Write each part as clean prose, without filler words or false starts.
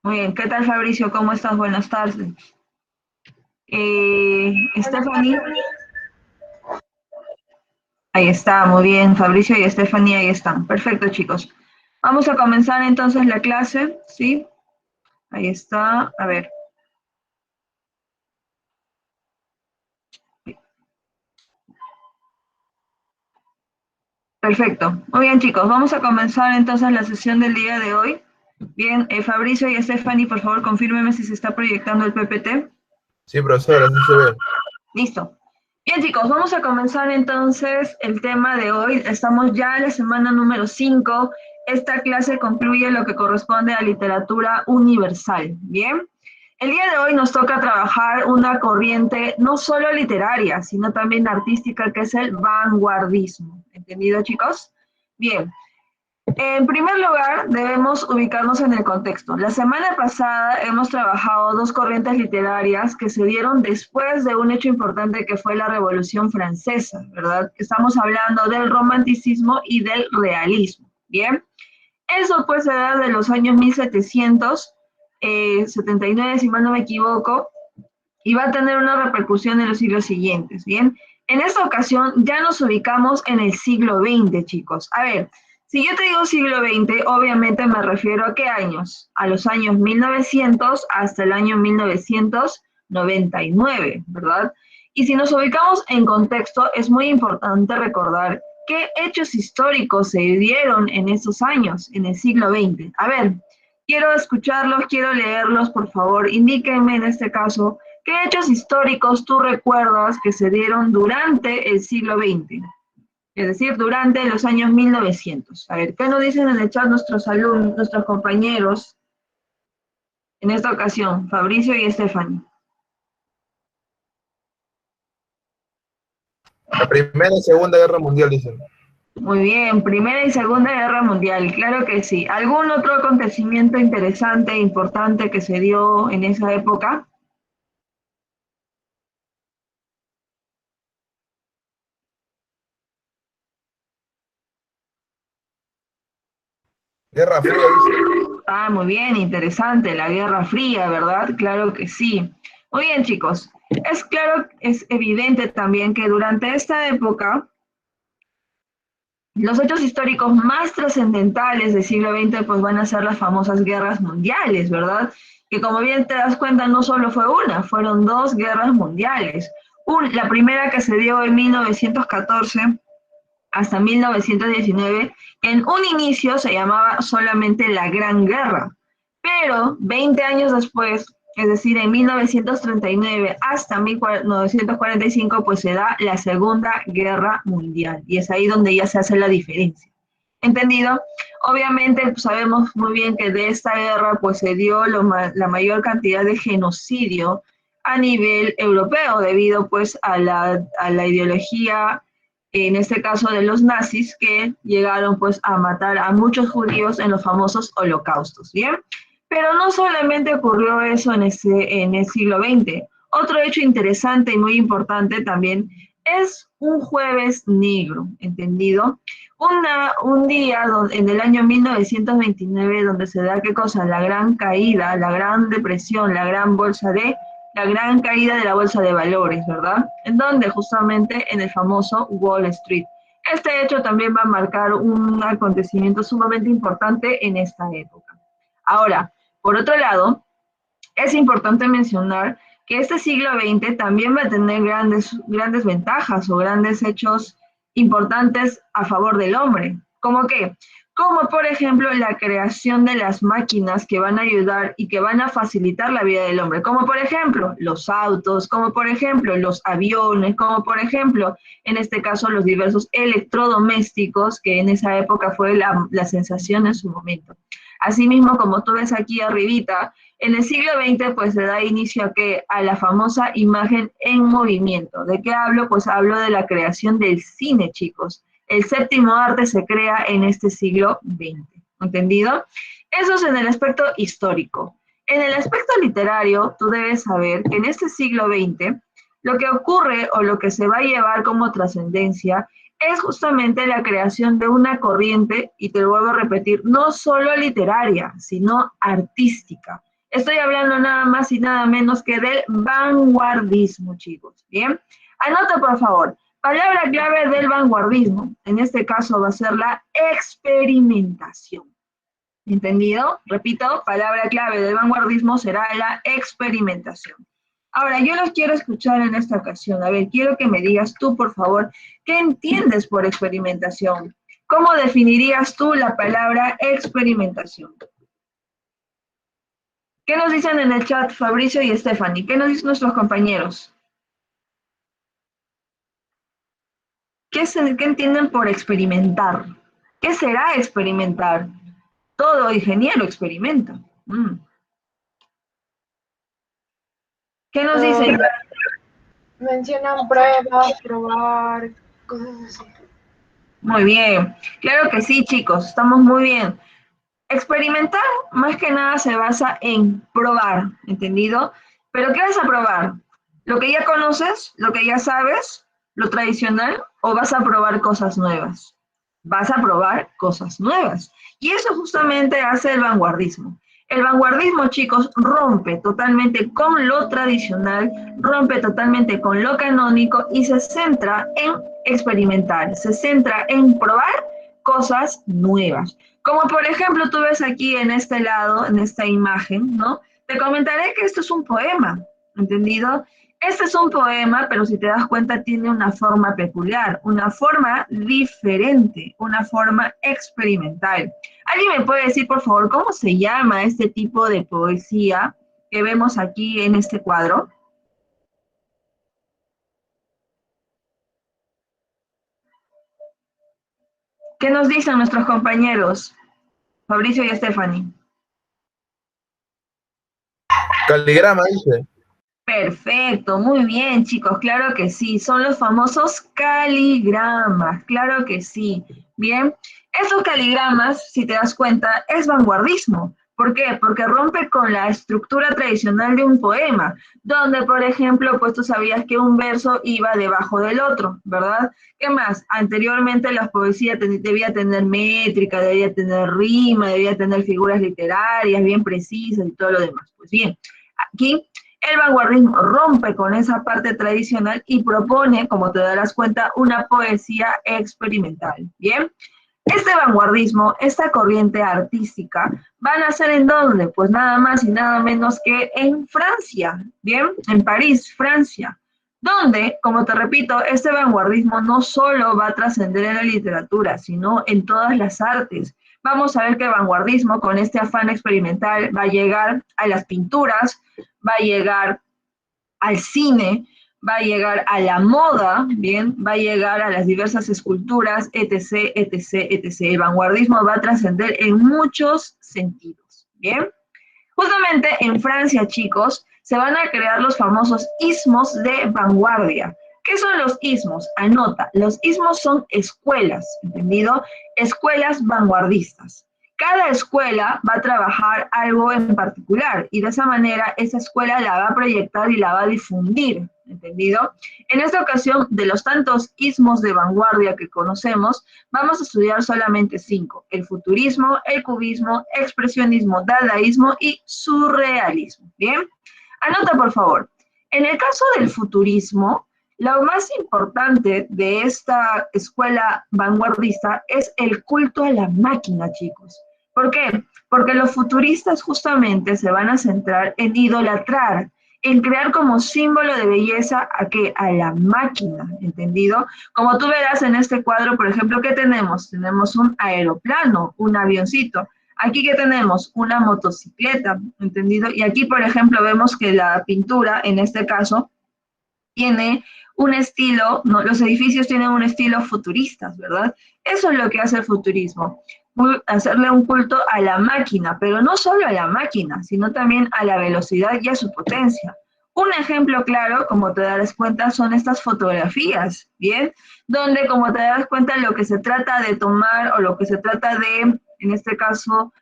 Muy bien, ¿qué tal Fabricio? ¿Cómo estás? Buenas tardes. Stephanie, ahí está, muy bien. Fabricio y Stephanie ahí están. Perfecto, chicos. Vamos a comenzar entonces la clase, ¿sí? Ahí está. A ver, perfecto. Muy bien, chicos. Vamos a comenzar entonces la sesión del día de hoy. Bien, Fabricio y Stephanie, por favor, confírmeme si se está proyectando el PPT. Sí, profesora, así se ve. Listo. Bien, chicos, vamos a comenzar entonces el tema de hoy. Estamos ya en la semana número 5. Esta clase concluye lo que corresponde a literatura universal. Bien. El día de hoy nos toca trabajar una corriente no solo literaria, sino también artística, que es el vanguardismo. ¿Entendido, chicos? Bien. En primer lugar, debemos ubicarnos en el contexto. La semana pasada hemos trabajado dos corrientes literarias que se dieron después de un hecho importante que fue la Revolución Francesa, ¿verdad? Estamos hablando del romanticismo y del realismo, ¿bien? Eso pues se da de los años 1779, si mal no me equivoco, y va a tener una repercusión en los siglos siguientes, ¿bien? En esta ocasión ya nos ubicamos en el siglo XX, chicos. A ver, si yo te digo siglo XX, obviamente me refiero a qué años? A los años 1900 hasta el año 1999, ¿verdad? Y si nos ubicamos en contexto, es muy importante recordar qué hechos históricos se dieron en esos años, en el siglo XX. A ver, quiero escucharlos, quiero leerlos, por favor, indíquenme en este caso ¿qué hechos históricos tú recuerdas que se dieron durante el siglo XX? Es decir, durante los años 1900. A ver, ¿qué nos dicen en el chat nuestros alumnos, nuestros compañeros en esta ocasión, Fabricio y Stephanie? La Primera y Segunda Guerra Mundial, dicen. Muy bien, Primera y Segunda Guerra Mundial, claro que sí. ¿Algún otro acontecimiento interesante e importante que se dio en esa época? Guerra Fría, dice. Ah, muy bien, interesante, la Guerra Fría, ¿verdad? Claro que sí. Muy bien, chicos. Es claro, es evidente también que durante esta época, los hechos históricos más trascendentales del siglo XX pues van a ser las famosas guerras mundiales, ¿verdad? Que como bien te das cuenta, no solo fue una, fueron dos guerras mundiales. La primera que se dio en 1914 hasta 1919, en un inicio se llamaba solamente la Gran Guerra, pero 20 años después, es decir, en 1939 hasta 1945, pues se da la Segunda Guerra Mundial, y es ahí donde ya se hace la diferencia. ¿Entendido? Obviamente pues, sabemos muy bien que de esta guerra pues se dio la mayor cantidad de genocidio a nivel europeo debido pues a la ideología en este caso de los nazis, que llegaron pues a matar a muchos judíos en los famosos holocaustos, ¿bien? Pero no solamente ocurrió eso en el siglo XX. Otro hecho interesante y muy importante también es un jueves negro, ¿entendido? Un día en el año 1929 donde se da, ¿qué cosa? La gran caída, la gran depresión, la gran caída de la bolsa de valores, ¿verdad? En donde justamente en el famoso Wall Street. Este hecho también va a marcar un acontecimiento sumamente importante en esta época. Ahora, por otro lado, es importante mencionar que este siglo XX también va a tener grandes ventajas o grandes hechos importantes a favor del hombre. ¿Cómo qué? Como por ejemplo la creación de las máquinas que van a ayudar y que van a facilitar la vida del hombre, como por ejemplo los autos, como por ejemplo los aviones, como por ejemplo en este caso los diversos electrodomésticos, que en esa época fue la sensación en su momento. Asimismo, como tú ves aquí arribita, en el siglo XX pues se da inicio a la famosa imagen en movimiento. ¿De qué hablo? Pues hablo de la creación del cine, chicos. El séptimo arte se crea en este siglo XX. ¿Entendido? Eso es en el aspecto histórico. En el aspecto literario, tú debes saber que en este siglo XX lo que ocurre o lo que se va a llevar como trascendencia es justamente la creación de una corriente, y te lo vuelvo a repetir, no solo literaria, sino artística. Estoy hablando nada más y nada menos que del vanguardismo, chicos. Bien, anota por favor. Palabra clave del vanguardismo. En este caso va a ser la experimentación. ¿Entendido? Repito, palabra clave del vanguardismo será la experimentación. Ahora, yo los quiero escuchar en esta ocasión. A ver, quiero que me digas tú, por favor, ¿qué entiendes por experimentación? ¿Cómo definirías tú la palabra experimentación? ¿Qué nos dicen en el chat Fabricio y Stephanie? ¿Qué nos dicen nuestros compañeros? ¿Qué entienden por experimentar? ¿Qué será experimentar? Todo ingeniero experimenta. ¿Qué nos dicen? Mencionan pruebas, probar, cosas así. Muy bien. Claro que sí, chicos. Estamos muy bien. Experimentar, más que nada, se basa en probar, ¿entendido? ¿Pero qué vas a probar? ¿Lo que ya conoces? ¿Lo que ya sabes? ¿Lo tradicional? ¿O vas a probar cosas nuevas? Vas a probar cosas nuevas. Y eso justamente hace el vanguardismo. El vanguardismo, chicos, rompe totalmente con lo tradicional, rompe totalmente con lo canónico y se centra en experimentar, se centra en probar cosas nuevas. Como por ejemplo tú ves aquí en este lado, en esta imagen, ¿no? Te comentaré que esto es un poema, ¿entendido? Este es un poema, pero si te das cuenta tiene una forma peculiar, una forma diferente, una forma experimental. ¿Alguien me puede decir, por favor, cómo se llama este tipo de poesía que vemos aquí en este cuadro? ¿Qué nos dicen nuestros compañeros, Fabricio y Stephanie? Caligrama, dice. Perfecto, muy bien, chicos, claro que sí, son los famosos caligramas, claro que sí. Bien, esos caligramas, si te das cuenta, es vanguardismo. ¿Por qué? Porque rompe con la estructura tradicional de un poema, donde, por ejemplo, pues tú sabías que un verso iba debajo del otro, ¿verdad? ¿Qué más? Anteriormente la poesía debía tener métrica, debía tener rima, debía tener figuras literarias bien precisas y todo lo demás. Pues bien, aquí el vanguardismo rompe con esa parte tradicional y propone, como te darás cuenta, una poesía experimental. Bien, este vanguardismo, esta corriente artística, ¿van a ser en dónde? Pues nada más y nada menos que en Francia, ¿bien? En París, Francia, donde, como te repito, este vanguardismo no solo va a trascender en la literatura, sino en todas las artes. Vamos a ver que el vanguardismo, con este afán experimental, va a llegar a las pinturas, va a llegar al cine, va a llegar a la moda, bien, va a llegar a las diversas esculturas, etc., etc., etc. El vanguardismo va a trascender en muchos sentidos, bien. Justamente en Francia, chicos, se van a crear los famosos ismos de vanguardia. ¿Qué son los ismos? Anota, los ismos son escuelas, ¿entendido? Escuelas vanguardistas. Cada escuela va a trabajar algo en particular y de esa manera esa escuela la va a proyectar y la va a difundir, ¿entendido? En esta ocasión, de los tantos ismos de vanguardia que conocemos, vamos a estudiar solamente 5: el futurismo, el cubismo, expresionismo, dadaísmo y surrealismo. ¿Bien? Anota, por favor. En el caso del futurismo, lo más importante de esta escuela vanguardista es el culto a la máquina, chicos. ¿Por qué? Porque los futuristas justamente se van a centrar en idolatrar, en crear como símbolo de belleza a qué, a la máquina, ¿entendido? Como tú verás en este cuadro, por ejemplo, ¿qué tenemos? Tenemos un aeroplano, un avioncito. Aquí que tenemos una motocicleta, ¿entendido? Y aquí, por ejemplo, vemos que la pintura, en este caso, tiene un estilo, ¿no? Los edificios tienen un estilo futurista, ¿verdad? Eso es lo que hace el futurismo, hacerle un culto a la máquina, pero no solo a la máquina, sino también a la velocidad y a su potencia. Un ejemplo claro, como te darás cuenta, son estas fotografías, ¿bien? Donde, como te darás cuenta, lo que se trata de tomar o lo que se trata de, en este caso,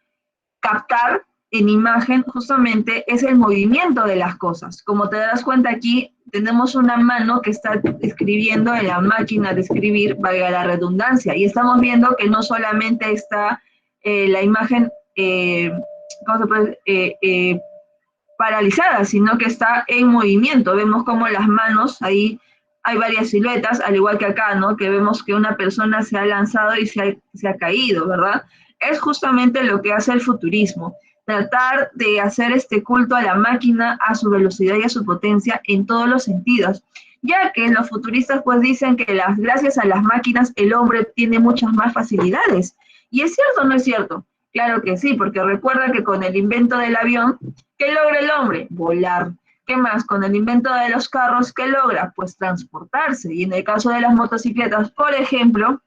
captar en imagen justamente es el movimiento de las cosas. Como te das cuenta aquí, tenemos una mano que está escribiendo en la máquina de escribir, valga la redundancia, y estamos viendo que no solamente está la imagen, ¿cómo se puede? paralizada, sino que está en movimiento. Vemos como las manos, ahí hay varias siluetas, al igual que acá, ¿no? Que vemos que una persona se ha lanzado y se ha caído, ¿verdad? Es justamente lo que hace el futurismo, tratar de hacer este culto a la máquina, a su velocidad y a su potencia en todos los sentidos, ya que los futuristas pues dicen que gracias a las máquinas el hombre tiene muchas más facilidades. ¿Y es cierto o no es cierto? Claro que sí, porque recuerda que con el invento del avión, ¿qué logra el hombre? Volar. ¿Qué más? Con el invento de los carros, ¿qué logra? Pues transportarse. Y en el caso de las motocicletas, por ejemplo,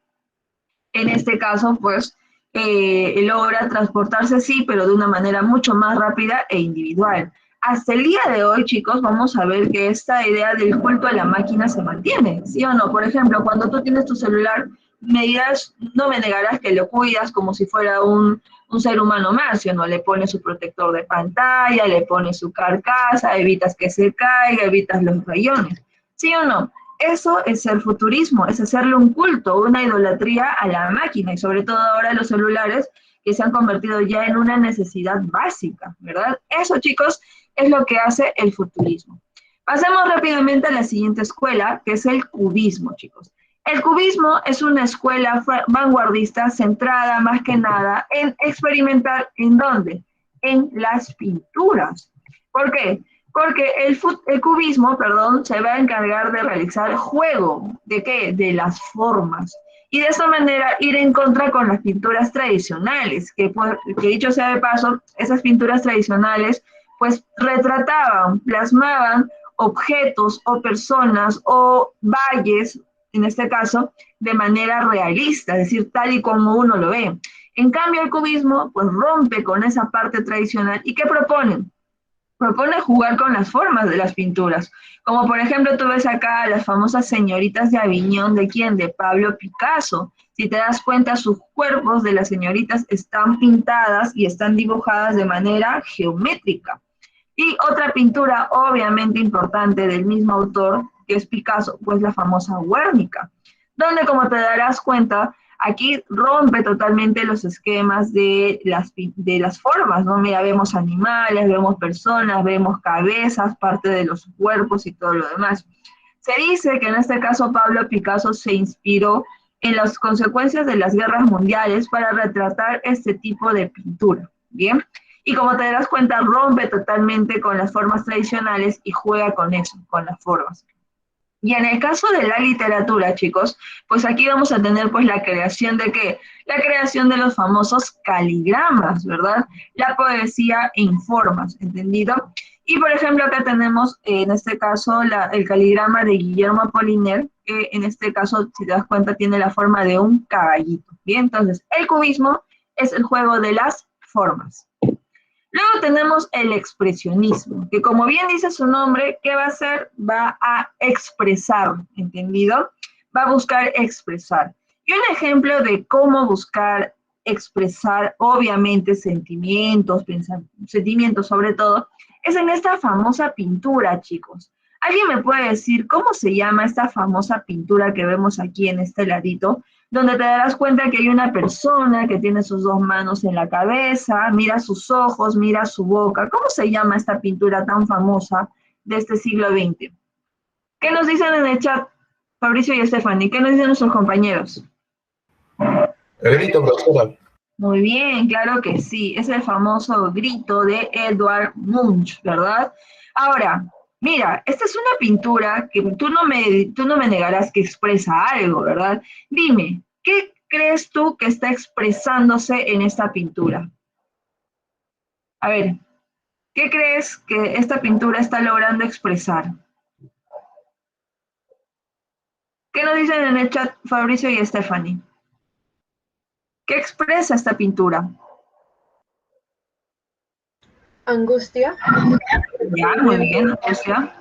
en este caso, pues, logra transportarse, sí, pero de una manera mucho más rápida e individual. Hasta el día de hoy, chicos, vamos a ver que esta idea del culto a la máquina se mantiene, ¿sí o no? Por ejemplo, cuando tú tienes tu celular, no me negarás que lo cuidas como si fuera un ser humano más, ¿sí o no? Le pones su protector de pantalla, le pones su carcasa, evitas que se caiga, evitas los rayones, ¿sí o no? Eso es el futurismo, es hacerle un culto, una idolatría a la máquina, y sobre todo ahora los celulares que se han convertido ya en una necesidad básica, ¿verdad? Eso, chicos, es lo que hace el futurismo. Pasemos rápidamente a la siguiente escuela, que es el cubismo, chicos. El cubismo es una escuela vanguardista centrada más que nada en experimentar, ¿en dónde? En las pinturas. ¿Por qué? Porque el cubismo, perdón, se va a encargar de realizar juego. ¿De qué? De las formas. Y de esa manera ir en contra con las pinturas tradicionales, que dicho sea de paso, esas pinturas tradicionales pues retrataban, plasmaban objetos o personas o valles, en este caso, de manera realista, es decir, tal y como uno lo ve. En cambio, el cubismo pues rompe con esa parte tradicional. ¿Y qué proponen? Propone jugar con las formas de las pinturas. Como por ejemplo tú ves acá las famosas señoritas de Aviñón, ¿de quién? De Pablo Picasso. Si te das cuenta, sus cuerpos de las señoritas están pintadas y están dibujadas de manera geométrica. Y otra pintura obviamente importante del mismo autor, que es Picasso, pues la famosa Guernica, donde como te darás cuenta, aquí rompe totalmente los esquemas de las formas, ¿no? Mira, vemos animales, vemos personas, vemos cabezas, parte de los cuerpos y todo lo demás. Se dice que en este caso Pablo Picasso se inspiró en las consecuencias de las guerras mundiales para retratar este tipo de pintura, ¿bien? Y como te darás cuenta, rompe totalmente con las formas tradicionales y juega con eso, con las formas. Y en el caso de la literatura, chicos, pues aquí vamos a tener pues la creación de ¿qué? La creación de los famosos caligramas, ¿verdad? La poesía en formas, ¿entendido? Y por ejemplo acá tenemos en este caso el caligrama de Guillermo Apollinaire, que en este caso, si te das cuenta, tiene la forma de un caballito. Bien, entonces el cubismo es el juego de las formas. Luego tenemos el expresionismo, que como bien dice su nombre, ¿qué va a hacer? Va a expresar, ¿entendido? Va a buscar expresar. Y un ejemplo de cómo buscar expresar, obviamente, sentimientos sobre todo, es en esta famosa pintura, chicos. ¿Alguien me puede decir cómo se llama esta famosa pintura que vemos aquí en este ladito? Donde te darás cuenta que hay una persona que tiene sus dos manos en la cabeza, mira sus ojos, mira su boca. ¿Cómo se llama esta pintura tan famosa de este siglo XX? ¿Qué nos dicen en el chat, Fabricio y Stephanie? ¿Qué nos dicen nuestros compañeros? El grito, profesora. Muy bien, claro que sí. Es el famoso grito de Edvard Munch, ¿verdad? Ahora, mira, esta es una pintura que tú no me negarás que expresa algo, ¿verdad? Dime, ¿qué crees tú que está expresándose en esta pintura? A ver, ¿qué crees que esta pintura está logrando expresar? ¿Qué nos dicen en el chat Fabricio y Stephanie? ¿Qué expresa esta pintura? Angustia. Ya, muy bien, angustia.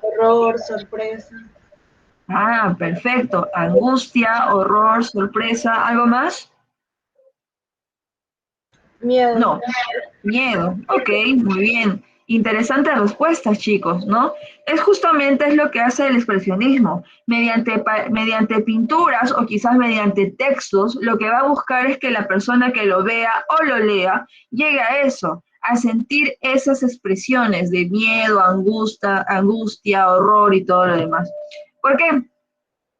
Horror, sorpresa. Ah, perfecto. Angustia, horror, sorpresa, ¿algo más? Miedo. No, miedo. Ok, muy bien. Interesantes respuestas, chicos, ¿no? Es lo que hace el expresionismo. Mediante pinturas o quizás mediante textos, lo que va a buscar es que la persona que lo vea o lo lea llegue a eso, a sentir esas expresiones de miedo, angustia, horror y todo lo demás. ¿Por qué?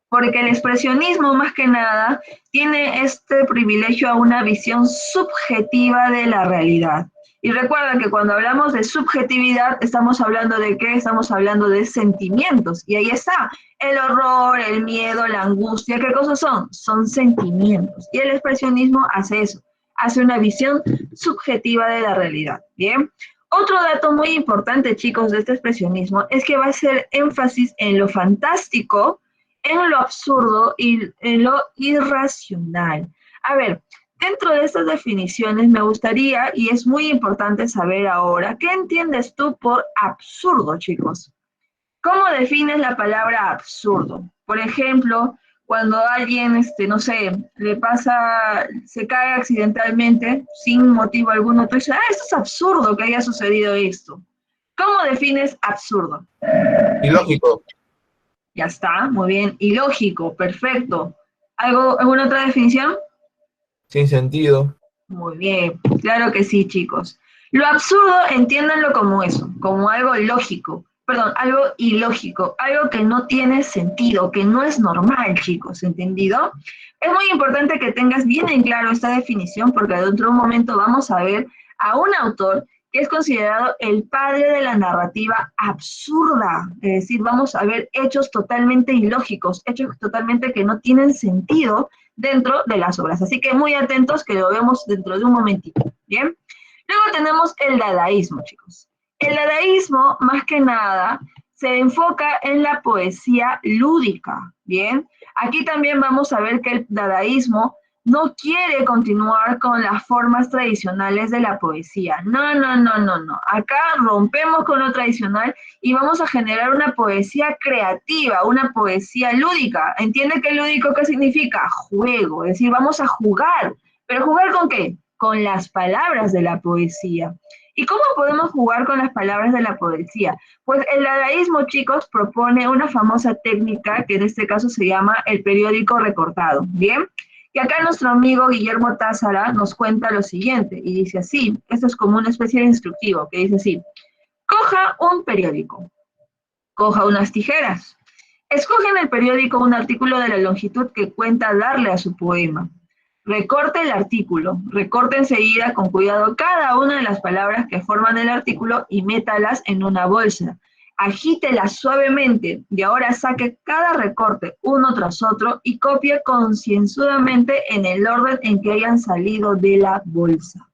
Porque el expresionismo, más que nada, tiene este privilegio a una visión subjetiva de la realidad. Y recuerda que cuando hablamos de subjetividad, estamos hablando de qué? Estamos hablando de sentimientos. Y ahí está, el horror, el miedo, la angustia, ¿qué cosas son? Son sentimientos. Y el expresionismo hace eso, hace una visión subjetiva de la realidad. ¿Bien? Otro dato muy importante, chicos, de este expresionismo es que va a hacer énfasis en lo fantástico, en lo absurdo y en lo irracional. A ver, dentro de estas definiciones me gustaría, y es muy importante saber ahora, ¿qué entiendes tú por absurdo, chicos? ¿Cómo defines la palabra absurdo? Por ejemplo, cuando alguien, no sé, le pasa, se cae accidentalmente, sin motivo alguno, tú dices, esto es absurdo que haya sucedido esto. ¿Cómo defines absurdo? Ilógico. Ya está, muy bien. Ilógico, perfecto. ¿Alguna otra definición? Sin sentido. Muy bien, claro que sí, chicos. Lo absurdo, entiéndanlo como eso, como algo lógico, perdón, algo ilógico, algo que no tiene sentido, que no es normal, chicos, ¿entendido? Es muy importante que tengas bien en claro esta definición porque dentro de un momento vamos a ver a un autor que es considerado el padre de la narrativa absurda, es decir, vamos a ver hechos totalmente ilógicos, hechos totalmente que no tienen sentido dentro de las obras. Así que muy atentos que lo vemos dentro de un momentito, ¿bien? Luego tenemos el dadaísmo, chicos. El dadaísmo, más que nada, se enfoca en la poesía lúdica, ¿bien? Aquí también vamos a ver que el dadaísmo no quiere continuar con las formas tradicionales de la poesía. No, no, no, no, no. Acá rompemos con lo tradicional y vamos a generar una poesía creativa, una poesía lúdica. ¿Entiende qué lúdico qué significa? Juego, es decir, vamos a jugar. ¿Pero jugar con qué? Con las palabras de la poesía. ¿Y cómo podemos jugar con las palabras de la poesía? Pues el dadaísmo, chicos, propone una famosa técnica que en este caso se llama el periódico recortado, ¿bien? Y acá nuestro amigo Guillermo Tázara nos cuenta lo siguiente, y dice así, esto es como una especie de instructivo, que dice así, coja un periódico, coja unas tijeras, escoge en el periódico un artículo de la longitud que cuenta darle a su poema, recorte el artículo, recorte enseguida con cuidado cada una de las palabras que forman el artículo y métalas en una bolsa. Agítelas suavemente y ahora saque cada recorte uno tras otro y copie concienzudamente en el orden en que hayan salido de la bolsa.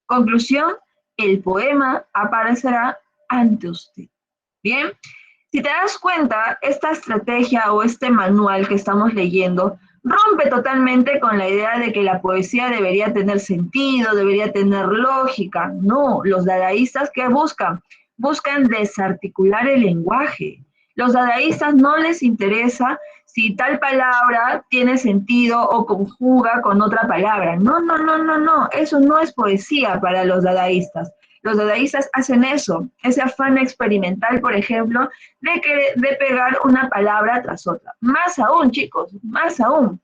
Conclusión, el poema aparecerá ante usted. Bien, si te das cuenta, esta estrategia o este manual que estamos leyendo rompe totalmente con la idea de que la poesía debería tener sentido, debería tener lógica. No, los dadaístas, ¿qué buscan? Buscan desarticular el lenguaje. Los dadaístas no les interesa si tal palabra tiene sentido o conjuga con otra palabra. No, no, no, no, no. Eso no es poesía para los dadaístas. Los dadaístas hacen eso, ese afán experimental, por ejemplo, de pegar una palabra tras otra. Más aún, chicos, más aún.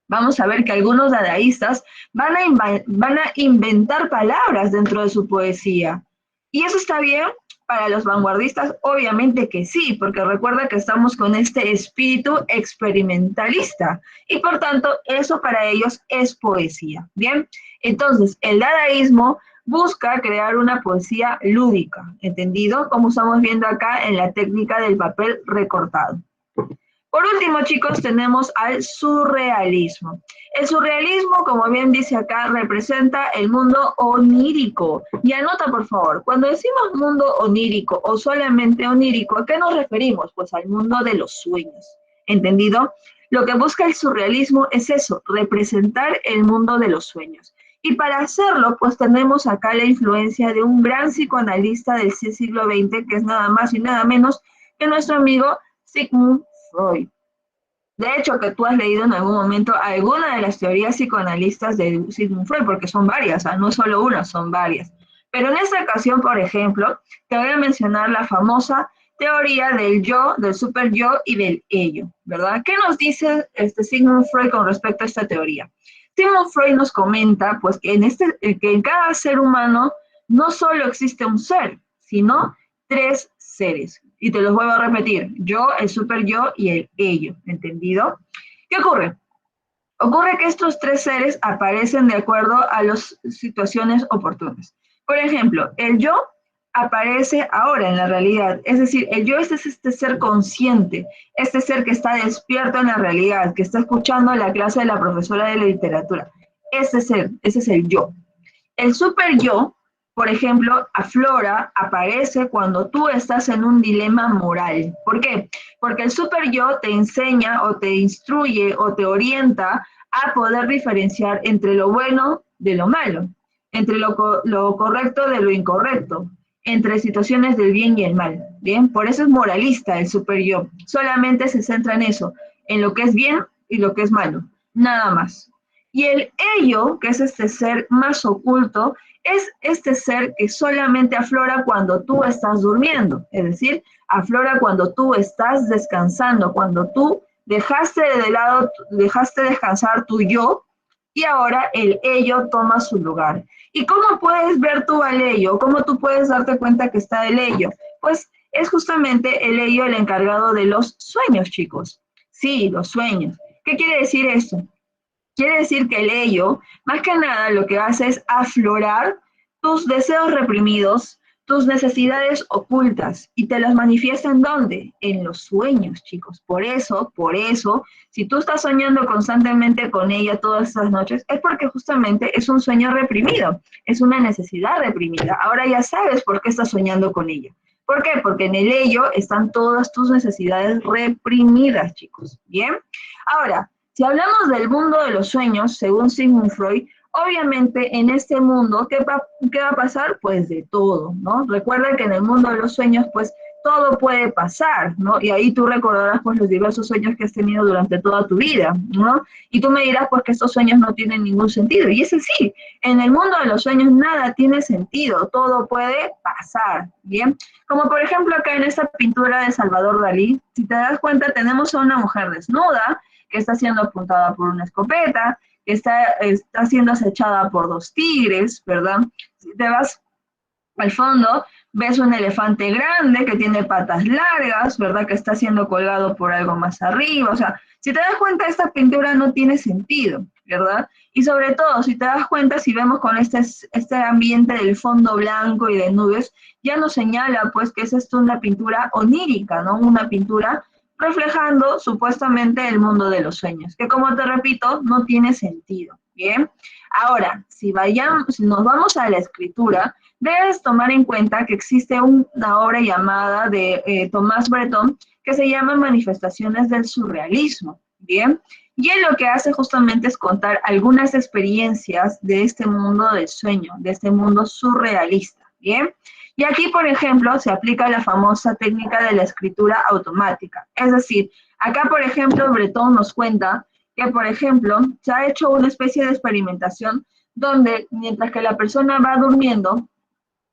Vamos a ver que algunos dadaístas van a inventar palabras dentro de su poesía. ¿Y eso está bien? Para los vanguardistas, obviamente que sí, porque recuerda que estamos con este espíritu experimentalista y por tanto eso para ellos es poesía. Bien, entonces el dadaísmo busca crear una poesía lúdica, ¿entendido? Como estamos viendo acá en la técnica del papel recortado. Por último, chicos, tenemos al surrealismo. El surrealismo, como bien dice acá, representa el mundo onírico. Y anota, por favor, cuando decimos mundo onírico o solamente onírico, ¿a qué nos referimos? Pues al mundo de los sueños. ¿Entendido? Lo que busca el surrealismo es eso, representar el mundo de los sueños. Y para hacerlo, pues tenemos acá la influencia de un gran psicoanalista del siglo XX, que es nada más y nada menos que nuestro amigo Sigmund Freud. De hecho, que tú has leído en algún momento alguna de las teorías psicoanalistas de Sigmund Freud, porque son varias, no solo una, son varias. Pero en esta ocasión, por ejemplo, te voy a mencionar la famosa teoría del yo, del super yo y del ello, ¿verdad? ¿Qué nos dice Sigmund Freud con respecto a esta teoría? Sigmund Freud nos comenta, pues, que en cada ser humano no solo existe un ser, sino tres seres. Y te los vuelvo a repetir, yo, el super yo y el ello, ¿entendido? ¿Qué ocurre? Ocurre que estos tres seres aparecen de acuerdo a las situaciones oportunas. Por ejemplo, el yo aparece ahora en la realidad, es decir, el yo es este ser consciente, este ser que está despierto en la realidad, que está escuchando la clase de la profesora de la literatura. Ese ser, ese es el yo. El super yo, por ejemplo, aflora, aparece cuando tú estás en un dilema moral. ¿Por qué? Porque el super yo te enseña o te instruye o te orienta a poder diferenciar entre lo bueno de lo malo, entre lo correcto de lo incorrecto, entre situaciones del bien y el mal. Bien, por eso es moralista el super yo. Solamente se centra en eso, en lo que es bien y lo que es malo, nada más. Y el ello, que es este ser más oculto, es este ser que solamente aflora cuando tú estás durmiendo, es decir, aflora cuando tú estás descansando, cuando tú dejaste de lado, dejaste descansar tu yo y ahora el ello toma su lugar. ¿Y cómo puedes ver tú al ello? ¿Cómo tú puedes darte cuenta que está el ello? Pues es justamente el ello el encargado de los sueños, chicos. Sí, los sueños. ¿Qué quiere decir esto? Quiere decir que el ello, más que nada, lo que hace es aflorar tus deseos reprimidos, tus necesidades ocultas, y te las manifiesta ¿en dónde? En los sueños, chicos. Por eso, si tú estás soñando constantemente con ella todas estas noches, es porque justamente es un sueño reprimido, es una necesidad reprimida. Ahora ya sabes por qué estás soñando con ella. ¿Por qué? Porque en el ello están todas tus necesidades reprimidas, chicos. ¿Bien? Ahora, si hablamos del mundo de los sueños, según Sigmund Freud, obviamente en este mundo, ¿qué va a pasar? Pues de todo, ¿no? Recuerda que en el mundo de los sueños, pues todo puede pasar, ¿no? Y ahí tú recordarás pues los diversos sueños que has tenido durante toda tu vida, ¿no? Y tú me dirás pues que estos sueños no tienen ningún sentido. Y es así, en el mundo de los sueños nada tiene sentido, todo puede pasar, ¿bien? Como por ejemplo acá en esta pintura de Salvador Dalí, si te das cuenta tenemos a una mujer desnuda, que está siendo apuntada por una escopeta, que está siendo acechada por dos tigres, ¿verdad? Si te vas al fondo, ves un elefante grande que tiene patas largas, ¿verdad? Que está siendo colgado por algo más arriba. O sea, si te das cuenta, esta pintura no tiene sentido, ¿verdad? Y sobre todo, si te das cuenta, si vemos con este ambiente del fondo blanco y de nubes, ya nos señala, pues, que es esto una pintura onírica, ¿no? Una pintura reflejando supuestamente el mundo de los sueños, que como te repito, no tiene sentido, ¿bien? Ahora, si nos vamos a la escritura, debes tomar en cuenta que existe una obra llamada de Tomás Breton que se llama Manifestaciones del Surrealismo, ¿bien? Y él lo que hace justamente es contar algunas experiencias de este mundo del sueño, de este mundo surrealista, ¿bien? Y aquí, por ejemplo, se aplica la famosa técnica de la escritura automática. Es decir, acá, por ejemplo, Breton nos cuenta que, por ejemplo, se ha hecho una especie de experimentación donde mientras que la persona va durmiendo,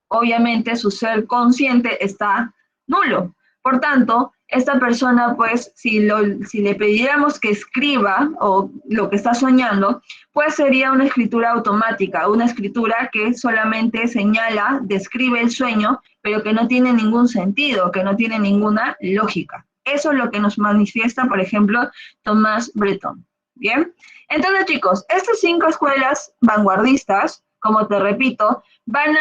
obviamente su ser consciente está nulo. Por tanto, esta persona, pues, si le pidiéramos que escriba o lo que está soñando, pues sería una escritura automática, una escritura que solamente señala, describe el sueño, pero que no tiene ningún sentido, que no tiene ninguna lógica. Eso es lo que nos manifiesta, por ejemplo, Tomás Breton. ¿Bien? Entonces, chicos, estas 5 escuelas vanguardistas, como te repito, van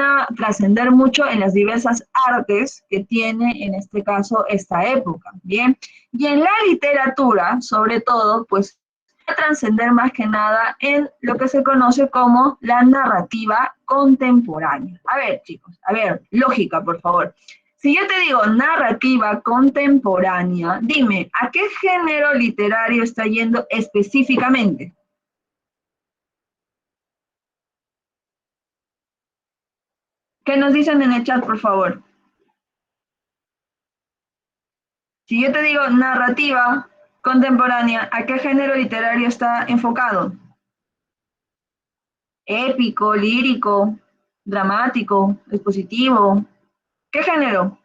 a trascender mucho en las diversas artes que tiene, en este caso, esta época, ¿bien? Y en la literatura, sobre todo, pues, va a trascender más que nada en lo que se conoce como la narrativa contemporánea. A ver, chicos, a ver, lógica, por favor. Si yo te digo narrativa contemporánea, dime, ¿a qué género literario está yendo específicamente? ¿Qué nos dicen en el chat, por favor? Si yo te digo narrativa contemporánea, ¿a qué género literario está enfocado? Épico, lírico, dramático, expositivo. ¿Qué género?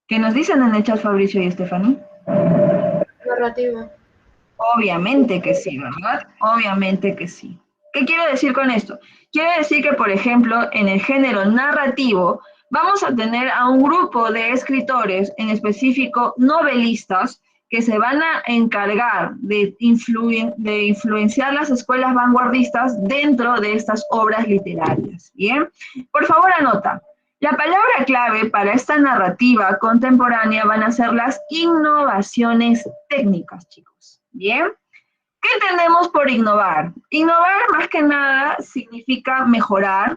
¿Qué nos dicen en el chat Fabricio y Stephanie? Narrativa. Obviamente que sí, ¿verdad? Obviamente que sí. ¿Qué quiero decir con esto? Quiero decir que, por ejemplo, en el género narrativo, vamos a tener a un grupo de escritores, en específico novelistas, que se van a encargar de influenciar las escuelas vanguardistas dentro de estas obras literarias. ¿Bien? Por favor, anota. La palabra clave para esta narrativa contemporánea van a ser las innovaciones técnicas, chicos. ¿Bien? ¿Qué entendemos por innovar? Innovar, más que nada, significa mejorar,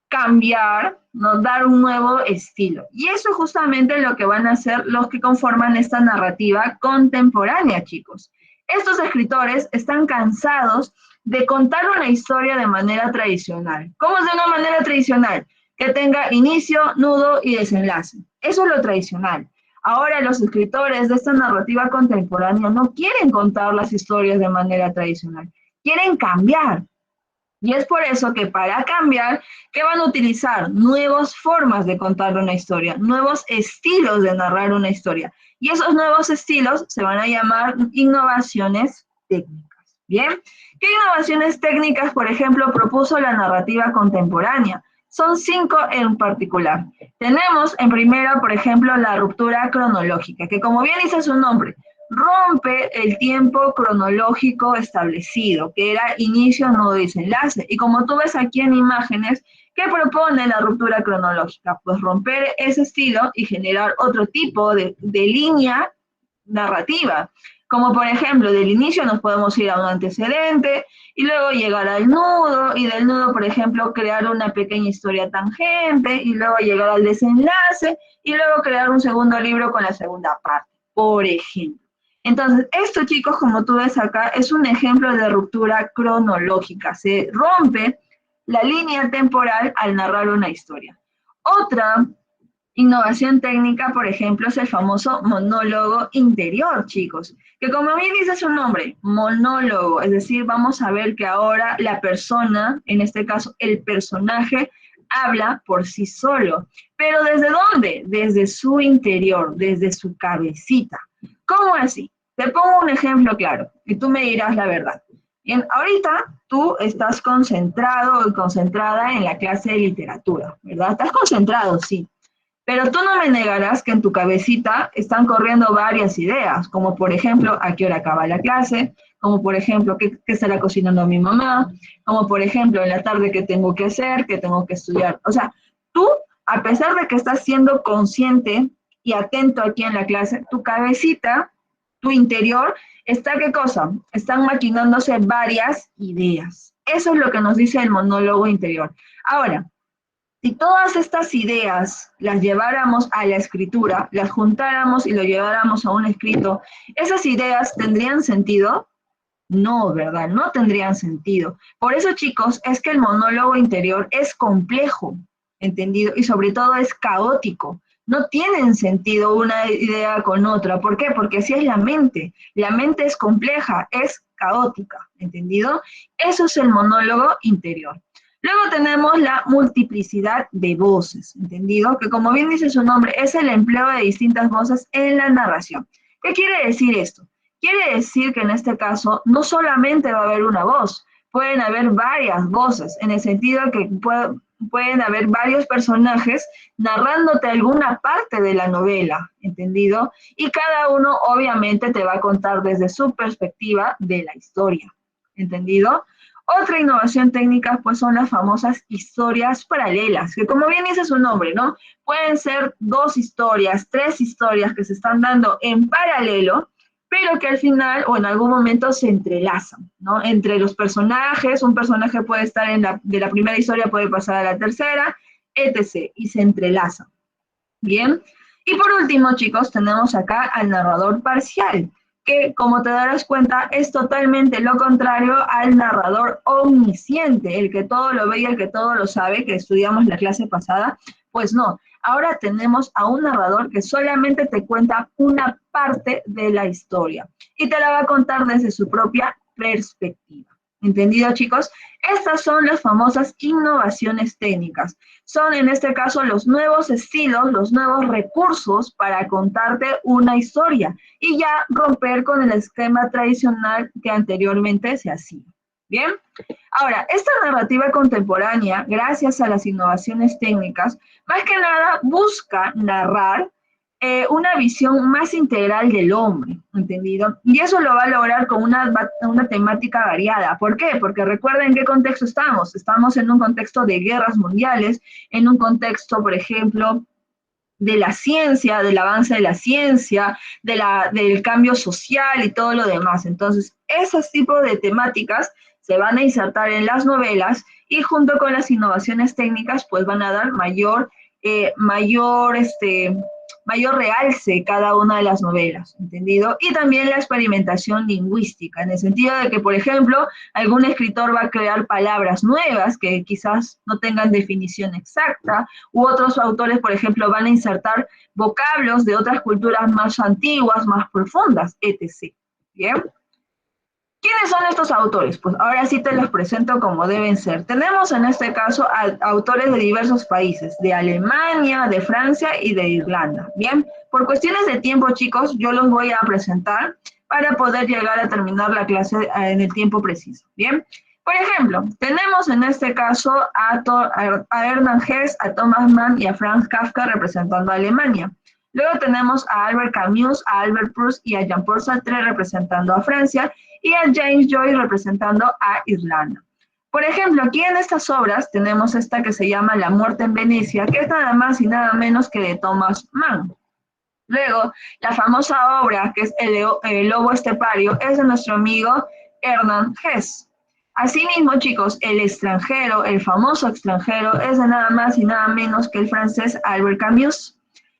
cambiar, ¿no? Dar un nuevo estilo. Y eso es justamente lo que van a hacer los que conforman esta narrativa contemporánea, chicos. Estos escritores están cansados de contar una historia de manera tradicional. ¿Cómo es de una manera tradicional? Que tenga inicio, nudo y desenlace. Eso es lo tradicional. Ahora los escritores de esta narrativa contemporánea no quieren contar las historias de manera tradicional, quieren cambiar. Y es por eso que para cambiar, ¿qué van a utilizar? Nuevas formas de contar una historia, nuevos estilos de narrar una historia. Y esos nuevos estilos se van a llamar innovaciones técnicas. ¿Bien? ¿Qué innovaciones técnicas, por ejemplo, propuso la narrativa contemporánea? Son 5 en particular. Tenemos en primera, por ejemplo, la ruptura cronológica, que como bien dice su nombre, rompe el tiempo cronológico establecido, que era inicio, nudo y desenlace. Y como tú ves aquí en imágenes, ¿qué propone la ruptura cronológica? Pues romper ese estilo y generar otro tipo de línea narrativa. Como por ejemplo, del inicio nos podemos ir a un antecedente y luego llegar al nudo y del nudo, por ejemplo, crear una pequeña historia tangente y luego llegar al desenlace y luego crear un segundo libro con la segunda parte, por ejemplo. Entonces, esto, chicos, como tú ves acá, es un ejemplo de ruptura cronológica. Se rompe la línea temporal al narrar una historia. Otra innovación técnica, por ejemplo, es el famoso monólogo interior, chicos, que como bien dice su nombre, monólogo, es decir, vamos a ver que ahora la persona, en este caso el personaje, habla por sí solo. ¿Pero desde dónde? Desde su interior, desde su cabecita. ¿Cómo así? Te pongo un ejemplo claro y tú me dirás la verdad. Bien, ahorita tú estás concentrado o concentrada en la clase de literatura, ¿verdad? Estás concentrado, sí. Pero tú no me negarás que en tu cabecita están corriendo varias ideas, como por ejemplo, ¿a qué hora acaba la clase? Como por ejemplo, ¿qué estará cocinando mi mamá? Como por ejemplo, en la tarde, ¿qué tengo que hacer? ¿Qué tengo que estudiar? O sea, tú, a pesar de que estás siendo consciente y atento aquí en la clase, tu cabecita, tu interior, está ¿qué cosa? Están maquinándose varias ideas. Eso es lo que nos dice el monólogo interior. Ahora, si todas estas ideas las lleváramos a la escritura, las juntáramos y lo lleváramos a un escrito, ¿esas ideas tendrían sentido? No, ¿verdad? No tendrían sentido. Por eso, chicos, es que el monólogo interior es complejo, ¿entendido? Y sobre todo es caótico. No tienen sentido una idea con otra. ¿Por qué? Porque así es la mente. La mente es compleja, es caótica, ¿entendido? Eso es el monólogo interior. Luego tenemos la multiplicidad de voces, ¿entendido? Que como bien dice su nombre, es el empleo de distintas voces en la narración. ¿Qué quiere decir esto? Quiere decir que en este caso no solamente va a haber una voz, pueden haber varias voces, en el sentido que pueden haber varios personajes narrándote alguna parte de la novela, ¿entendido? Y cada uno obviamente te va a contar desde su perspectiva de la historia, ¿entendido? Otra innovación técnica, pues, son las famosas historias paralelas, que como bien dice su nombre, ¿no? Pueden ser 2 historias, 3 historias que se están dando en paralelo, pero que al final o en algún momento se entrelazan, ¿no? Entre los personajes, un personaje puede estar de la primera historia, puede pasar a la tercera, etc., y se entrelazan. Bien. Y por último, chicos, tenemos acá al narrador parcial, que como te darás cuenta es totalmente lo contrario al narrador omnisciente, el que todo lo ve y el que todo lo sabe, que estudiamos la clase pasada. Pues no, ahora tenemos a un narrador que solamente te cuenta una parte de la historia y te la va a contar desde su propia perspectiva. ¿Entendido, chicos? Estas son las famosas innovaciones técnicas. Son en este caso los nuevos estilos, los nuevos recursos para contarte una historia y ya romper con el esquema tradicional que anteriormente se hacía. Bien, ahora, esta narrativa contemporánea, gracias a las innovaciones técnicas, más que nada busca narrar una visión más integral del hombre, ¿entendido? Y eso lo va a lograr con una temática variada. ¿Por qué? Porque recuerden en qué contexto estamos. Estamos en un contexto de guerras mundiales, en un contexto, por ejemplo, de la ciencia, del avance de la ciencia, del cambio social y todo lo demás. Entonces, esos tipos de temáticas se van a insertar en las novelas y junto con las innovaciones técnicas, pues van a dar mayor realce cada una de las novelas, ¿entendido? Y también la experimentación lingüística, en el sentido de que, por ejemplo, algún escritor va a crear palabras nuevas que quizás no tengan definición exacta, u otros autores, por ejemplo, van a insertar vocablos de otras culturas más antiguas, más profundas, etc. ¿Bien? ¿Quiénes son estos autores? Pues ahora sí te los presento como deben ser. Tenemos en este caso a autores de diversos países, de Alemania, de Francia y de Irlanda. Bien, por cuestiones de tiempo, chicos, yo los voy a presentar para poder llegar a terminar la clase en el tiempo preciso. Bien, por ejemplo, tenemos en este caso a Hernán Hesse, a Thomas Mann y a Franz Kafka representando a Alemania. Luego tenemos a Albert Camus, a Albert Proust y a Jean-Paul Sartre representando a Francia, y a James Joyce representando a Irlanda. Por ejemplo, aquí en estas obras tenemos esta que se llama La muerte en Venecia, que es nada más y nada menos que de Thomas Mann. Luego, la famosa obra, que es El lobo estepario, es de nuestro amigo Hernán Hesse. Asimismo, chicos, El extranjero, el famoso extranjero, es de nada más y nada menos que el francés Albert Camus.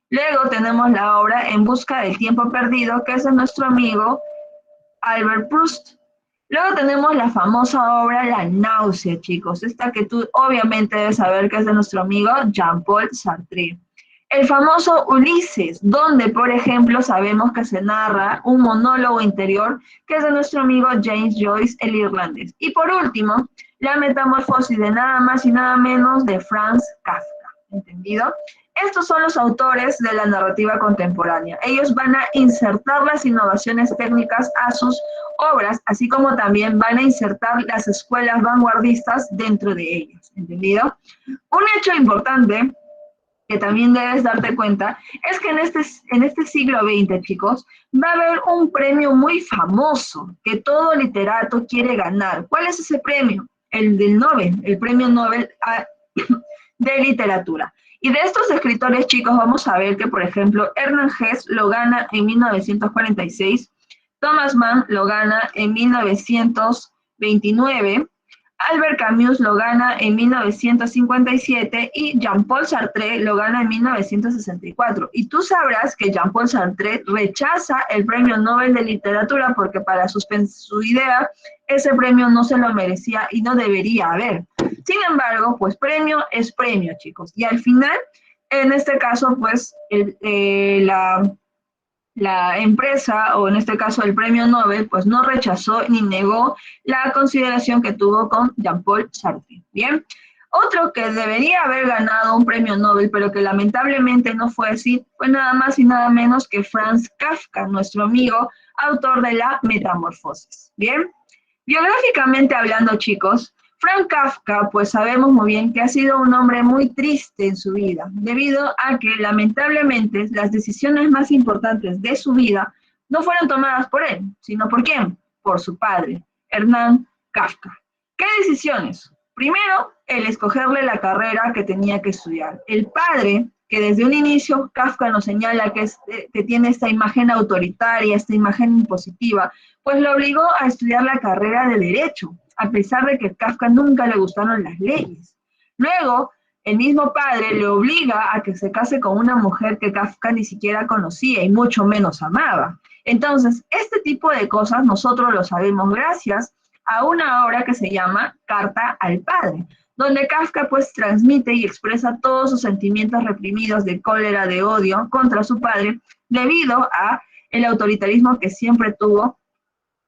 Luego tenemos la obra En busca del tiempo perdido, que es de nuestro amigo Albert Proust. Luego tenemos la famosa obra La náusea, chicos. Esta que tú obviamente debes saber que es de nuestro amigo Jean-Paul Sartre. El famoso Ulises, donde, por ejemplo, sabemos que se narra un monólogo interior que es de nuestro amigo James Joyce, el irlandés. Y por último, La metamorfosis de nada más y nada menos de Franz Kafka. ¿Entendido? Estos son los autores de la narrativa contemporánea. Ellos van a insertar las innovaciones técnicas a sus obras, así como también van a insertar las escuelas vanguardistas dentro de ellas, ¿entendido? Un hecho importante que también debes darte cuenta es que en este siglo XX, chicos, va a haber un premio muy famoso que todo literato quiere ganar. ¿Cuál es ese premio? El del Nobel, el premio Nobel de literatura. Y de estos escritores, chicos, vamos a ver que, por ejemplo, Hernán Hesse lo gana en 1946, Thomas Mann lo gana en 1929, Albert Camus lo gana en 1957 y Jean-Paul Sartre lo gana en 1964. Y tú sabrás que Jean-Paul Sartre rechaza el premio Nobel de Literatura porque para su idea ese premio no se lo merecía y no debería haber. Sin embargo, pues premio es premio, chicos. Y al final, en este caso, pues la empresa, o en este caso el premio Nobel, pues no rechazó ni negó la consideración que tuvo con Jean-Paul Sartre. Bien, otro que debería haber ganado un premio Nobel, pero que lamentablemente no fue así, fue nada más y nada menos que Franz Kafka, nuestro amigo, autor de La metamorfosis. Bien, biográficamente hablando, chicos, Franz Kafka, pues sabemos muy bien que ha sido un hombre muy triste en su vida, debido a que lamentablemente las decisiones más importantes de su vida no fueron tomadas por él, sino por ¿quién? Por su padre, Hernán Kafka. ¿Qué decisiones? Primero, el escogerle la carrera que tenía que estudiar. El padre, que desde un inicio Kafka nos señala que tiene esta imagen autoritaria, esta imagen impositiva, pues lo obligó a estudiar la carrera de Derecho, a pesar de que a Kafka nunca le gustaron las leyes. Luego, el mismo padre le obliga a que se case con una mujer que Kafka ni siquiera conocía y mucho menos amaba. Entonces, este tipo de cosas nosotros lo sabemos gracias a una obra que se llama Carta al Padre, donde Kafka pues transmite y expresa todos sus sentimientos reprimidos de cólera, de odio contra su padre, debido a el autoritarismo que siempre tuvo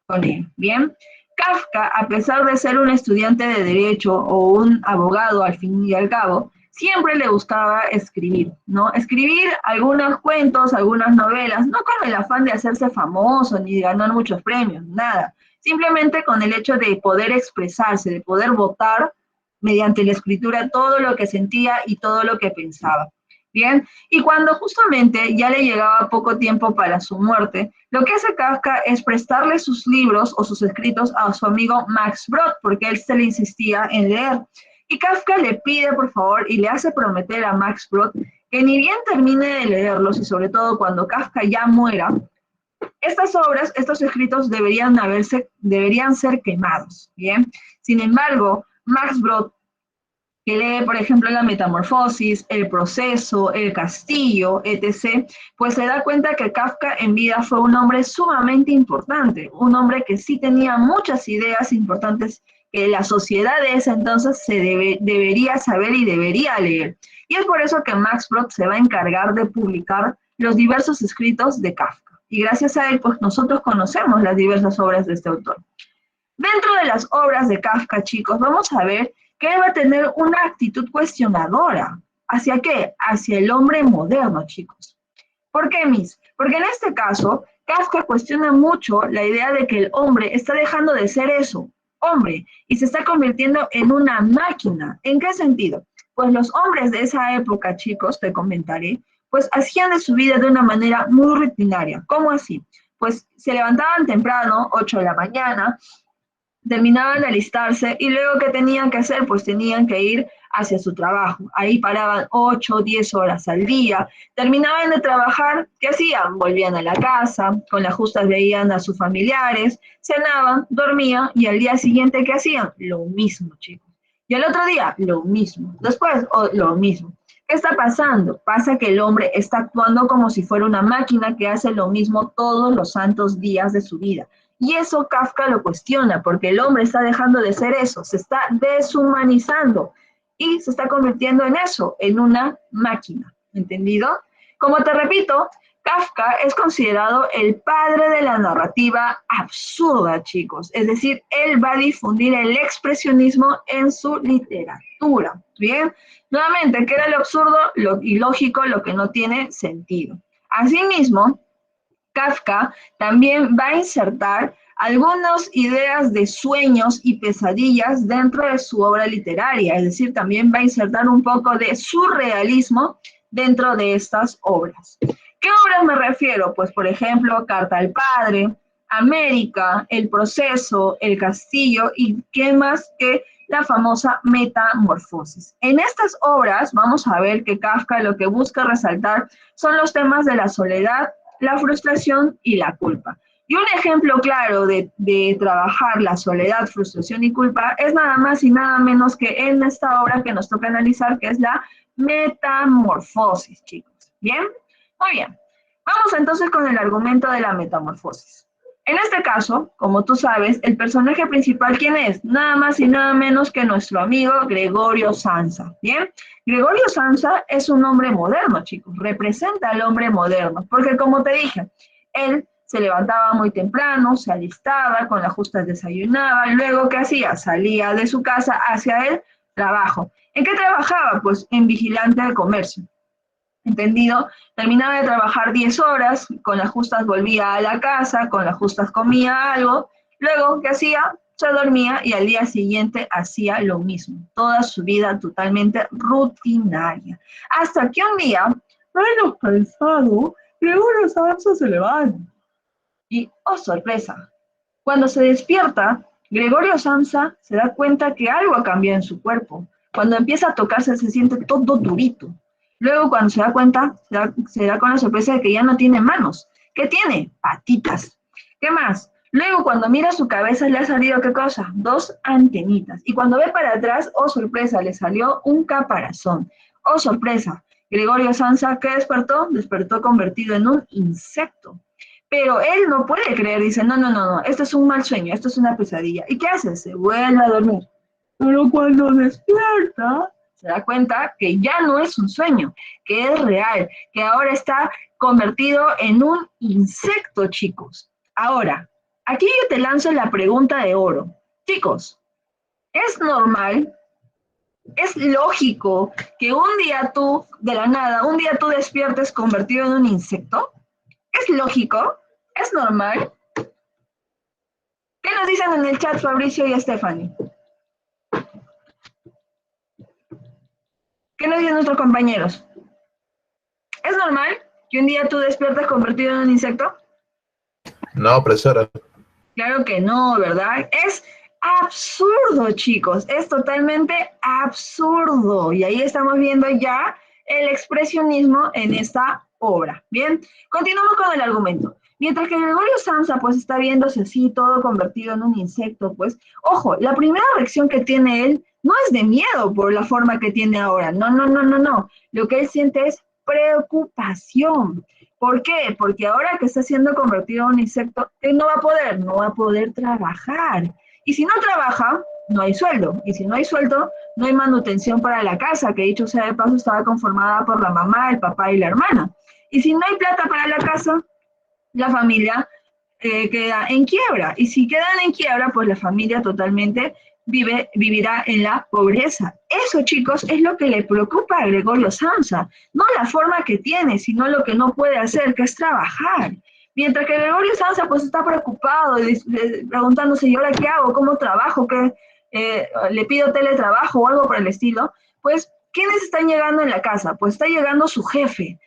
con él. Bien, Kafka, a pesar de ser un estudiante de Derecho o un abogado al fin y al cabo, siempre le gustaba escribir, ¿no? Escribir algunos cuentos, algunas novelas, no con el afán de hacerse famoso ni de ganar muchos premios, nada. simplemente con el hecho de poder expresarse, de poder votar mediante la escritura todo lo que sentía y todo lo que pensaba. Bien, y cuando justamente ya le llegaba poco tiempo para su muerte, lo que hace Kafka es prestarle sus libros o sus escritos a su amigo Max Brod, porque él se le insistía en leer. Y Kafka le pide, por favor, y le hace prometer a Max Brod que ni bien termine de leerlos, y sobre todo cuando Kafka ya muera, estas obras, estos escritos deberían ser quemados, ¿bien? Sin embargo, Max Brod, que lee, por ejemplo, la Metamorfosis, el Proceso, el Castillo, etc., pues se da cuenta que Kafka en vida fue un hombre sumamente importante, un hombre que sí tenía muchas ideas importantes que la sociedad de ese entonces debería saber y debería leer. Y es por eso que Max Brod se va a encargar de publicar los diversos escritos de Kafka. Y gracias a él, pues nosotros conocemos las diversas obras de este autor. Dentro de las obras de Kafka, chicos, vamos a ver que él va a tener una actitud cuestionadora. ¿Hacia qué? Hacia el hombre moderno, chicos. ¿Por qué, Miss? Porque en este caso, Kafka cuestiona mucho la idea de que el hombre está dejando de ser eso, hombre, y se está convirtiendo en una máquina. ¿En qué sentido? Pues los hombres de esa época, chicos, te comentaré, pues hacían de su vida de una manera muy rutinaria. ¿Cómo así? Pues se levantaban temprano, 8 de la mañana, terminaban de alistarse y luego ¿qué tenían que hacer? Pues tenían que ir hacia su trabajo. Ahí paraban 8 o 10 horas al día. Terminaban de trabajar, ¿qué hacían? Volvían a la casa, con las justas veían a sus familiares, cenaban, dormían y al día siguiente ¿qué hacían? Lo mismo, chicos. Y al otro día, lo mismo. Después, lo mismo. ¿Qué está pasando? Pasa que el hombre está actuando como si fuera una máquina que hace lo mismo todos los santos días de su vida. Y eso Kafka lo cuestiona, porque el hombre está dejando de ser eso, se está deshumanizando y se está convirtiendo en eso, en una máquina. ¿Entendido? Como te repito, Kafka es considerado el padre de la narrativa absurda, chicos. Es decir, él va a difundir el expresionismo en su literatura. ¿Bien? Nuevamente, ¿qué era lo absurdo? Lo ilógico, lo que no tiene sentido. Asimismo, Kafka también va a insertar algunas ideas de sueños y pesadillas dentro de su obra literaria, es decir, también va a insertar un poco de surrealismo dentro de estas obras. ¿Qué obras me refiero? Pues, por ejemplo, Carta al Padre, América, El Proceso, El Castillo y qué más que la famosa Metamorfosis. En estas obras vamos a ver que Kafka lo que busca resaltar son los temas de la soledad, la frustración y la culpa. Y un ejemplo claro de trabajar la soledad, frustración y culpa es nada más y nada menos que en esta obra que nos toca analizar, que es la Metamorfosis, chicos. ¿Bien? Muy bien. Vamos entonces con el argumento de la Metamorfosis. En este caso, como tú sabes, el personaje principal, ¿quién es? Nada más y nada menos que nuestro amigo Gregorio Samsa, ¿bien? Gregorio Samsa es un hombre moderno, chicos, representa al hombre moderno, porque como te dije, él se levantaba muy temprano, se alistaba, con las justas desayunaba, luego ¿qué hacía? Salía de su casa hacia el trabajo. ¿En qué trabajaba? Pues en vigilante de comercio. ¿Entendido? Terminaba de trabajar 10 horas, con las justas volvía a la casa, con las justas comía algo, luego, ¿qué hacía? Se dormía y al día siguiente hacía lo mismo, toda su vida totalmente rutinaria. Hasta que un día, menos cansado, Gregorio Samsa se levanta. Y, oh sorpresa, cuando se despierta, Gregorio Samsa se da cuenta que algo ha cambiado en su cuerpo. Cuando empieza a tocarse se siente todo durito. Luego cuando se da cuenta, se da con la sorpresa de que ya no tiene manos. ¿Qué tiene? Patitas. ¿Qué más? Luego cuando mira su cabeza le ha salido, ¿qué cosa? 2 antenitas. Y cuando ve para atrás, oh sorpresa, le salió un caparazón. Oh sorpresa, Gregorio Samsa, ¿qué despertó? Despertó convertido en un insecto. Pero él no puede creer, dice, no, esto es un mal sueño, esto es una pesadilla. ¿Y qué hace? Se vuelve a dormir. Pero cuando despierta, se da cuenta que ya no es un sueño, que es real, que ahora está convertido en un insecto, chicos. Ahora, aquí yo te lanzo la pregunta de oro. Chicos, ¿es normal? ¿Es lógico que un día tú, de la nada, un día tú despiertes convertido en un insecto? ¿Es lógico? ¿Es normal? ¿Qué nos dicen en el chat Fabricio y Stephanie? ¿Qué nos dicen nuestros compañeros? ¿Es normal que un día tú despiertes convertido en un insecto? No, profesora. Claro que no, ¿verdad? Es absurdo, chicos, es totalmente absurdo. Y ahí estamos viendo ya el expresionismo en esta obra. Bien, continuamos con el argumento. Mientras que Gregorio Samsa pues está viéndose así, todo convertido en un insecto, pues, ojo, la primera reacción que tiene él no es de miedo por la forma que tiene ahora. No, no, no, no, no. Lo que él siente es preocupación. ¿Por qué? Porque ahora que está siendo convertido en un insecto, él no va a poder trabajar. Y si no trabaja, no hay sueldo. Y si no hay sueldo, no hay manutención para la casa, que dicho sea de paso estaba conformada por la mamá, el papá y la hermana. Y si no hay plata para la casa, la familia queda en quiebra. Y si quedan en quiebra, pues la familia totalmente vivirá en la pobreza. Eso, chicos, es lo que le preocupa a Gregorio Samsa. No la forma que tiene, sino lo que no puede hacer, que es trabajar. Mientras que Gregorio Samsa pues está preocupado, preguntándose, ¿y ahora qué hago? ¿Cómo trabajo? ¿Qué, le pido teletrabajo o algo por el estilo? Pues, ¿quiénes están llegando en la casa? Pues está llegando su jefe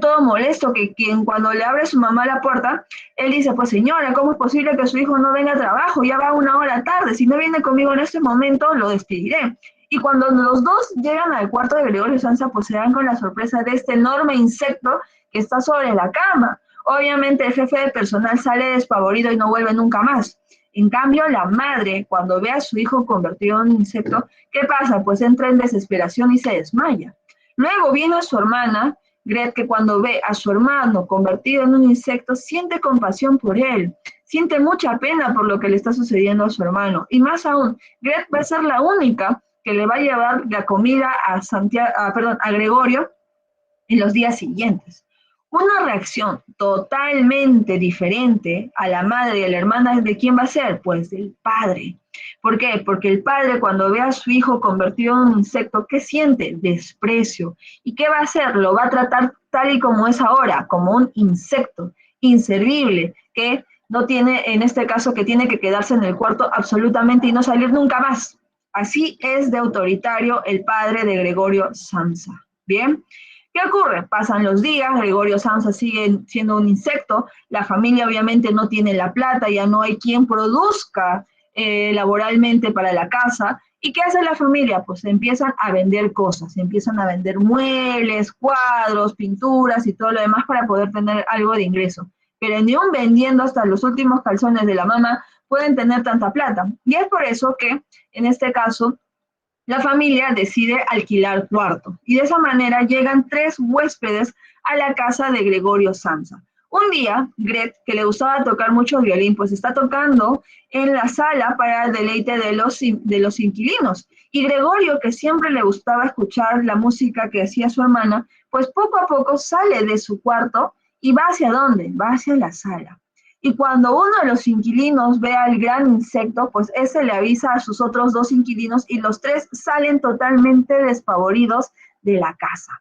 todo molesto, que quien cuando le abre su mamá la puerta, él dice, pues señora, ¿cómo es posible que su hijo no venga a trabajo? Ya va 1 hora tarde, si no viene conmigo en este momento, lo despediré. Y cuando los dos llegan al cuarto de Gregorio Samsa, pues se dan con la sorpresa de este enorme insecto que está sobre la cama. Obviamente el jefe de personal sale despavorido y no vuelve nunca más. En cambio, la madre, cuando ve a su hijo convertido en un insecto, ¿qué pasa? Pues entra en desesperación y se desmaya. Luego viene su hermana, Gret, que cuando ve a su hermano convertido en un insecto, siente compasión por él, siente mucha pena por lo que le está sucediendo a su hermano. Y más aún, Gret va a ser la única que le va a llevar la comida a, a Gregorio en los días siguientes. Una reacción totalmente diferente a la madre y a la hermana, ¿de quién va a ser? Pues del padre. ¿Por qué? Porque el padre cuando ve a su hijo convertido en un insecto, ¿qué siente? Desprecio. ¿Y qué va a hacer? Lo va a tratar tal y como es ahora, como un insecto inservible, que no tiene, en este caso, que tiene que quedarse en el cuarto absolutamente y no salir nunca más. Así es de autoritario el padre de Gregorio Samsa. ¿Bien? ¿Qué ocurre? Pasan los días, Gregorio Samsa sigue siendo un insecto, la familia obviamente no tiene la plata, ya no hay quien produzca laboralmente para la casa. ¿Y qué hace la familia? Pues empiezan a vender cosas, empiezan a vender muebles, cuadros, pinturas y todo lo demás para poder tener algo de ingreso. Pero ni aun vendiendo hasta los últimos calzones de la mamá pueden tener tanta plata. Y es por eso que, en este caso, la familia decide alquilar cuarto y de esa manera llegan 3 huéspedes a la casa de Gregorio Samsa. Un día, Gret, que le gustaba tocar mucho violín, pues está tocando en la sala para el deleite de los inquilinos. Y Gregorio, que siempre le gustaba escuchar la música que hacía su hermana, pues poco a poco sale de su cuarto y va hacia dónde? Va hacia la sala. Y cuando uno de los inquilinos ve al gran insecto, pues ese le avisa a sus otros 2 inquilinos y los 3 salen totalmente despavoridos de la casa.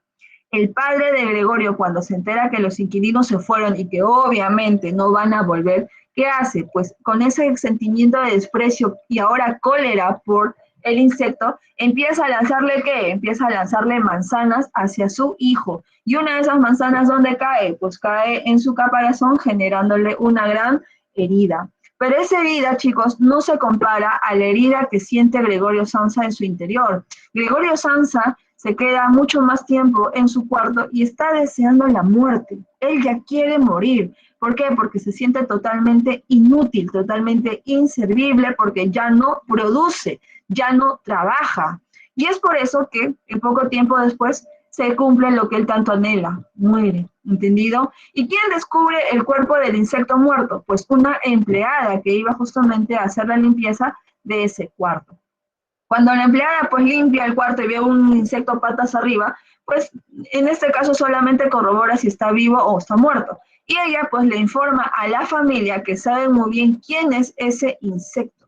El padre de Gregorio, cuando se entera que los inquilinos se fueron y que obviamente no van a volver, ¿qué hace? Pues con ese sentimiento de desprecio y ahora cólera por el insecto, empieza a lanzarle ¿qué? Empieza a lanzarle manzanas hacia su hijo. Y una de esas manzanas, ¿dónde cae? Pues cae en su caparazón, generándole una gran herida. Pero esa herida, chicos, no se compara a la herida que siente Gregorio Samsa en su interior. Gregorio Samsa se queda mucho más tiempo en su cuarto y está deseando la muerte. Él ya quiere morir. ¿Por qué? Porque se siente totalmente inútil, totalmente inservible, porque ya no produce, ya no trabaja. Y es por eso que en poco tiempo después se cumple lo que él tanto anhela, muere, ¿entendido? ¿Y quién descubre el cuerpo del insecto muerto? Pues una empleada que iba justamente a hacer la limpieza de ese cuarto. Cuando la empleada pues limpia el cuarto y ve un insecto patas arriba, pues en este caso solamente corrobora si está vivo o está muerto. Y ella pues le informa a la familia que sabe muy bien quién es ese insecto.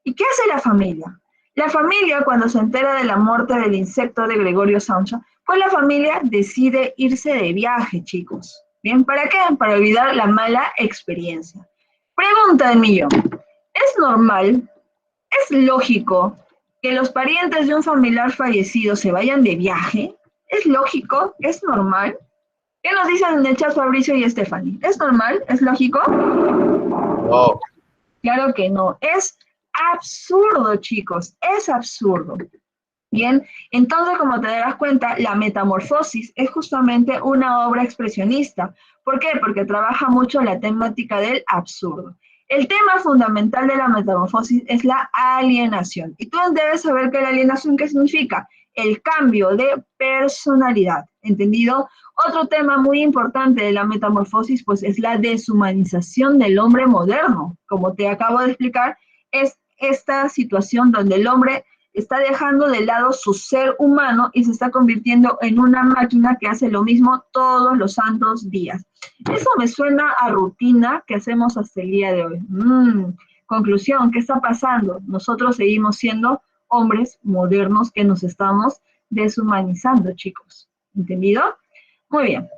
¿Y qué hace la familia? La familia, cuando se entera de la muerte del insecto de Gregorio Samsa, pues la familia decide irse de viaje, chicos. ¿Bien? ¿Para qué? Para olvidar la mala experiencia. Pregunta del millón. Es normal, es lógico que los parientes de un familiar fallecido se vayan de viaje. Es lógico, es normal. ¿Qué nos dicen en el chat Fabricio y Stephanie? ¿Es normal? ¿Es lógico? No. Claro que no. Es absurdo, chicos. Es absurdo. Bien, entonces como te darás cuenta, la metamorfosis es justamente una obra expresionista. ¿Por qué? Porque trabaja mucho la temática del absurdo. El tema fundamental de la metamorfosis es la alienación. Y tú debes saber que la alienación, ¿qué significa? El cambio de personalidad, ¿entendido? Otro tema muy importante de la metamorfosis, pues es la deshumanización del hombre moderno. Como te acabo de explicar, es esta situación donde el hombre está dejando de lado su ser humano y se está convirtiendo en una máquina que hace lo mismo todos los santos días. Eso me suena a rutina que hacemos hasta el día de hoy. Conclusión, ¿qué está pasando? Nosotros seguimos siendo hombres modernos que nos estamos deshumanizando, chicos. ¿Entendido? Muy bien.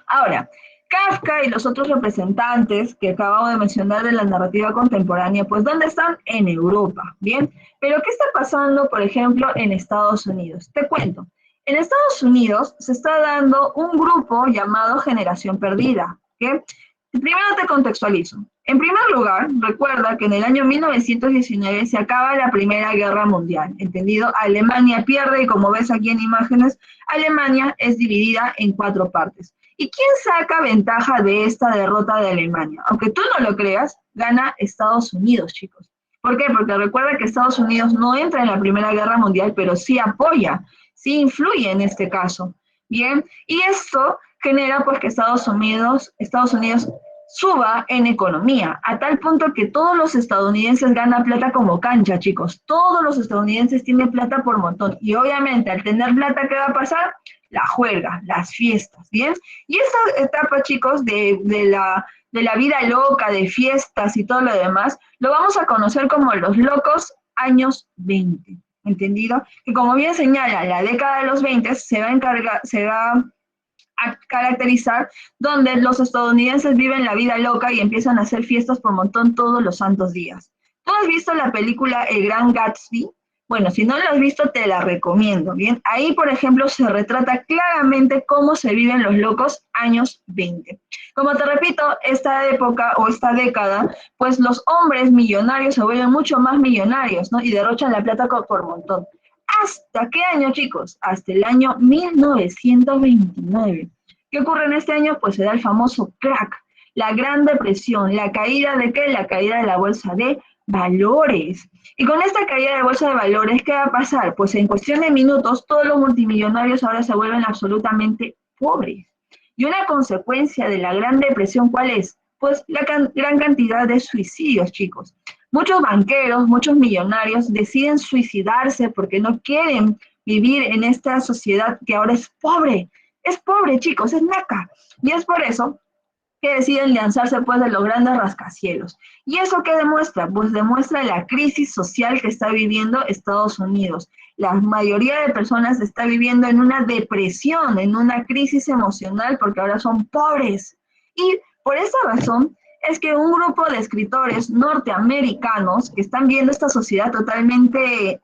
Ahora, Kafka y los otros representantes que acabamos de mencionar de la narrativa contemporánea, pues ¿dónde están? En Europa, ¿bien? Pero ¿qué está pasando, por ejemplo, en Estados Unidos? Te cuento. En Estados Unidos se está dando un grupo llamado Generación Perdida, ¿qué? Primero te contextualizo. En primer lugar, recuerda que en el año 1919 se acaba la Primera Guerra Mundial, ¿entendido? Alemania pierde y como ves aquí en imágenes, Alemania es dividida en 4 partes. ¿Y quién saca ventaja de esta derrota de Alemania? Aunque tú no lo creas, gana Estados Unidos, chicos. ¿Por qué? Porque recuerda que Estados Unidos no entra en la Primera Guerra Mundial, pero sí apoya, sí influye en este caso. Bien, y esto genera pues que Estados Unidos suba en economía, a tal punto que todos los estadounidenses ganan plata como cancha, chicos. Todos los estadounidenses tienen plata por montón. Y obviamente al tener plata, ¿qué va a pasar? La juerga, las fiestas, ¿bien? Y esta etapa, chicos, de la vida loca, de fiestas y todo lo demás, lo vamos a conocer como los locos años 20, ¿entendido? Que como bien señala, la década de los 20 se va a caracterizar donde los estadounidenses viven la vida loca y empiezan a hacer fiestas por montón todos los santos días. ¿Tú has visto la película El Gran Gatsby? Bueno, si no la has visto, te la recomiendo, ¿bien? Ahí, por ejemplo, se retrata claramente cómo se viven los locos años 20. Como te repito, esta época o esta década, pues los hombres millonarios se vuelven mucho más millonarios, ¿no? Y derrochan la plata por montón. ¿Hasta qué año, chicos? Hasta el año 1929. ¿Qué ocurre en este año? Pues se da el famoso crack, la Gran Depresión, la caída de ¿qué? La caída de la bolsa de valores. Y con esta caída de bolsa de valores, ¿qué va a pasar? Pues en cuestión de minutos, todos los multimillonarios ahora se vuelven absolutamente pobres. Y una consecuencia de la Gran Depresión, ¿cuál es? Pues la gran cantidad de suicidios, chicos. Muchos banqueros, muchos millonarios deciden suicidarse porque no quieren vivir en esta sociedad que ahora es pobre. Es pobre, chicos, es naca. Y es por eso que deciden lanzarse pues de los grandes rascacielos. ¿Y eso qué demuestra? Pues demuestra la crisis social que está viviendo Estados Unidos. La mayoría de personas está viviendo en una depresión, en una crisis emocional porque ahora son pobres. Y por esa razón es que un grupo de escritores norteamericanos que están viendo esta sociedad totalmente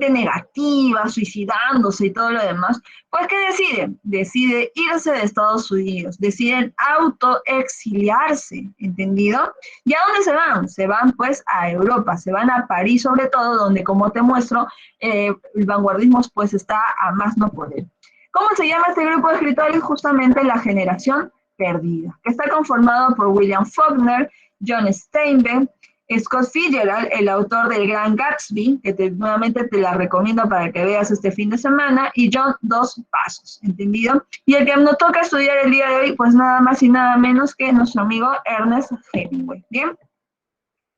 negativa, suicidándose y todo lo demás, pues ¿qué deciden? Decide irse de Estados Unidos, deciden autoexiliarse, ¿entendido? ¿Y a dónde se van? Se van pues a Europa, se van a París sobre todo, donde como te muestro, el vanguardismo pues está a más no poder. ¿Cómo se llama este grupo de escritores? Justamente la Generación Perdida, que está conformado por William Faulkner, John Steinbeck, Scott Fitzgerald, el autor del Gran Gatsby, que nuevamente te la recomiendo para que veas este fin de semana, y John Dos Passos, ¿entendido? Y el que nos toca estudiar el día de hoy, pues nada más y nada menos que nuestro amigo Ernest Hemingway, ¿bien?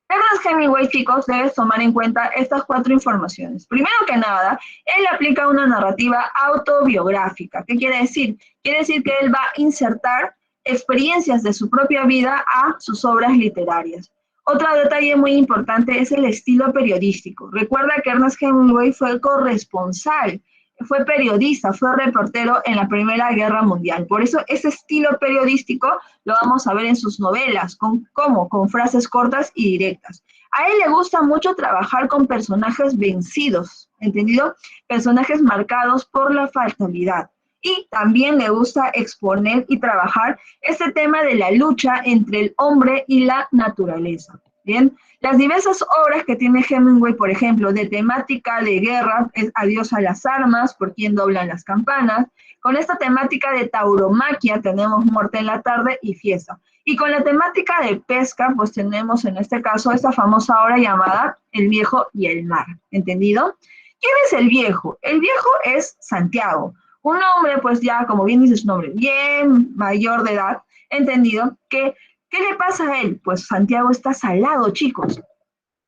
Ernest Hemingway, chicos, debes tomar en cuenta estas 4 informaciones. Primero que nada, él aplica una narrativa autobiográfica. ¿Qué quiere decir? Quiere decir que él va a insertar experiencias de su propia vida a sus obras literarias. Otro detalle muy importante es el estilo periodístico. Recuerda que Ernest Hemingway fue el corresponsal, fue periodista, fue reportero en la Primera Guerra Mundial. Por eso ese estilo periodístico lo vamos a ver en sus novelas, con frases cortas y directas. A él le gusta mucho trabajar con personajes vencidos, ¿entendido? Personajes marcados por la fatalidad. Y también le gusta exponer y trabajar este tema de la lucha entre el hombre y la naturaleza. Bien, las diversas obras que tiene Hemingway, por ejemplo, de temática de guerra, es Adiós a las armas, Por quién doblan las campanas. Con esta temática de tauromaquia tenemos Muerte en la tarde y Fiesta. Y con la temática de pesca, pues tenemos en este caso esta famosa obra llamada El viejo y el mar, ¿entendido? ¿Quién es el viejo? El viejo es Santiago, un hombre, pues ya, como bien dice su nombre, bien mayor de edad, ¿entendido? ¿Qué le pasa a él? Pues Santiago está salado, chicos.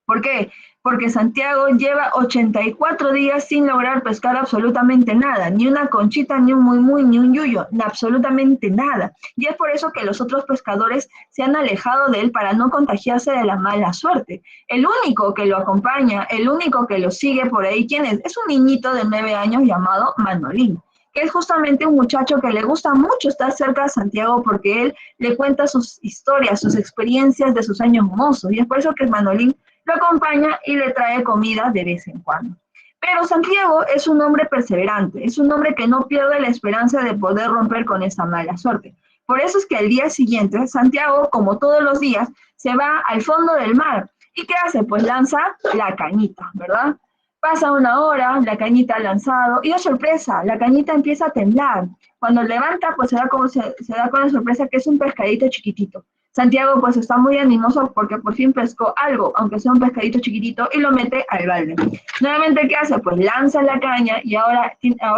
¿Por qué? Porque Santiago lleva 84 días sin lograr pescar absolutamente nada, ni una conchita, ni un muy, ni un yuyo, absolutamente nada. Y es por eso que los otros pescadores se han alejado de él para no contagiarse de la mala suerte. El único que lo acompaña, el único que lo sigue por ahí, ¿quién es? Es un niñito de 9 años llamado Manolín, que es justamente un muchacho que le gusta mucho estar cerca de Santiago porque él le cuenta sus historias, sus experiencias de sus años mozos, y es por eso que Manolín lo acompaña y le trae comida de vez en cuando. Pero Santiago es un hombre perseverante, es un hombre que no pierde la esperanza de poder romper con esa mala suerte. Por eso es que al día siguiente, Santiago, como todos los días, se va al fondo del mar. ¿Y qué hace? Pues lanza la cañita, ¿verdad? Pasa una hora, la cañita ha lanzado, y ¡oh, sorpresa! La cañita empieza a temblar. Cuando levanta, pues se da con la sorpresa que es un pescadito chiquitito. Santiago pues está muy animoso porque por fin pescó algo, aunque sea un pescadito chiquitito, y lo mete al balde. Nuevamente, ¿qué hace? Pues lanza la caña y ahora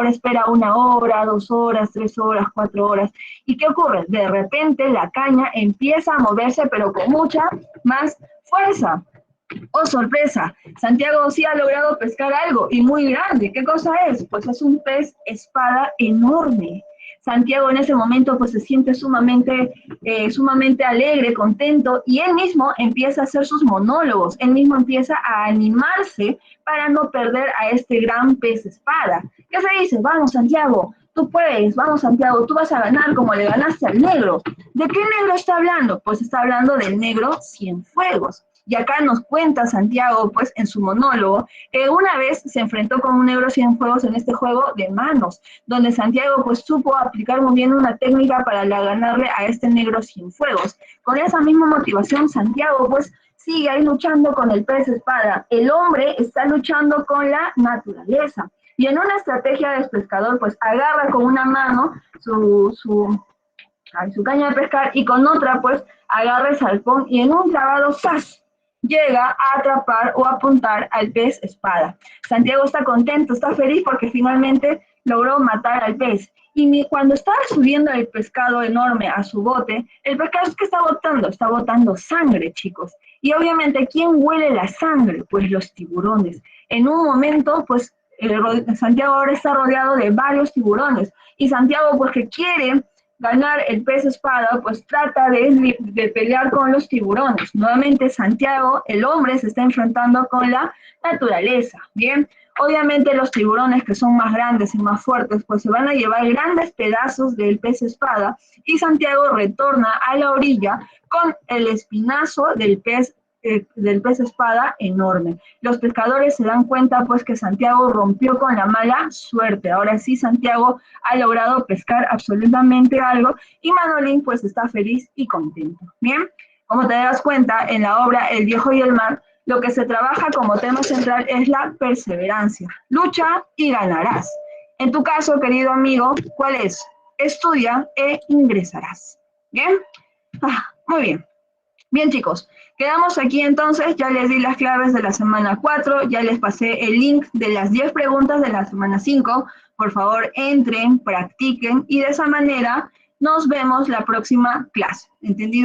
espera 1 hora, 2 horas, 3 horas, 4 horas. ¿Y qué ocurre? De repente la caña empieza a moverse, pero con mucha más fuerza. ¡Oh, sorpresa! Santiago sí ha logrado pescar algo, y muy grande. ¿Qué cosa es? Pues es un pez espada enorme. Santiago en ese momento pues se siente sumamente alegre, contento, y él mismo empieza a hacer sus monólogos, él mismo empieza a animarse para no perder a este gran pez espada. ¿Qué se dice? Vamos, Santiago, tú puedes, vamos, Santiago, tú vas a ganar como le ganaste al negro. ¿De qué negro está hablando? Pues está hablando del negro Cienfuegos. Y acá nos cuenta Santiago, pues, en su monólogo, que una vez se enfrentó con un negro Cienfuegos en este juego de manos, donde Santiago, pues, supo aplicar muy bien una técnica para ganarle a este negro Cienfuegos. Con esa misma motivación, Santiago, pues, sigue ahí luchando con el pez espada. El hombre está luchando con la naturaleza. Y en una estrategia de pescador, pues, agarra con una mano su caña de pescar, y con otra, pues, agarra el salpón, y en un clavado, ¡zas!, llega a atrapar o apuntar al pez espada. Santiago está contento, está feliz porque finalmente logró matar al pez. Y cuando estaba subiendo el pescado enorme a su bote, el pescado es que está botando sangre, chicos. Y obviamente, ¿quién huele la sangre? Pues los tiburones. En un momento, pues, Santiago ahora está rodeado de varios tiburones. Y Santiago, pues, que quiere ganar el pez espada, pues trata de pelear con los tiburones. Nuevamente Santiago, el hombre, se está enfrentando con la naturaleza, ¿bien? Obviamente los tiburones, que son más grandes y más fuertes, pues se van a llevar grandes pedazos del pez espada, y Santiago retorna a la orilla con el espinazo del pez espada enorme. Los pescadores se dan cuenta pues que Santiago rompió con la mala suerte. Ahora sí Santiago ha logrado pescar absolutamente algo, y Manolín pues está feliz y contento. Bien, como te das cuenta, en la obra El viejo y el mar, lo que se trabaja como tema central es la perseverancia. Lucha y ganarás. En tu caso, querido amigo, ¿cuál es? Estudia e ingresarás. ¿Bien? Muy bien. Bien, chicos, quedamos aquí entonces. Ya les di las claves de la semana 4, ya les pasé el link de las 10 preguntas de la semana 5. Por favor, entren, practiquen, y de esa manera nos vemos la próxima clase. ¿Entendido?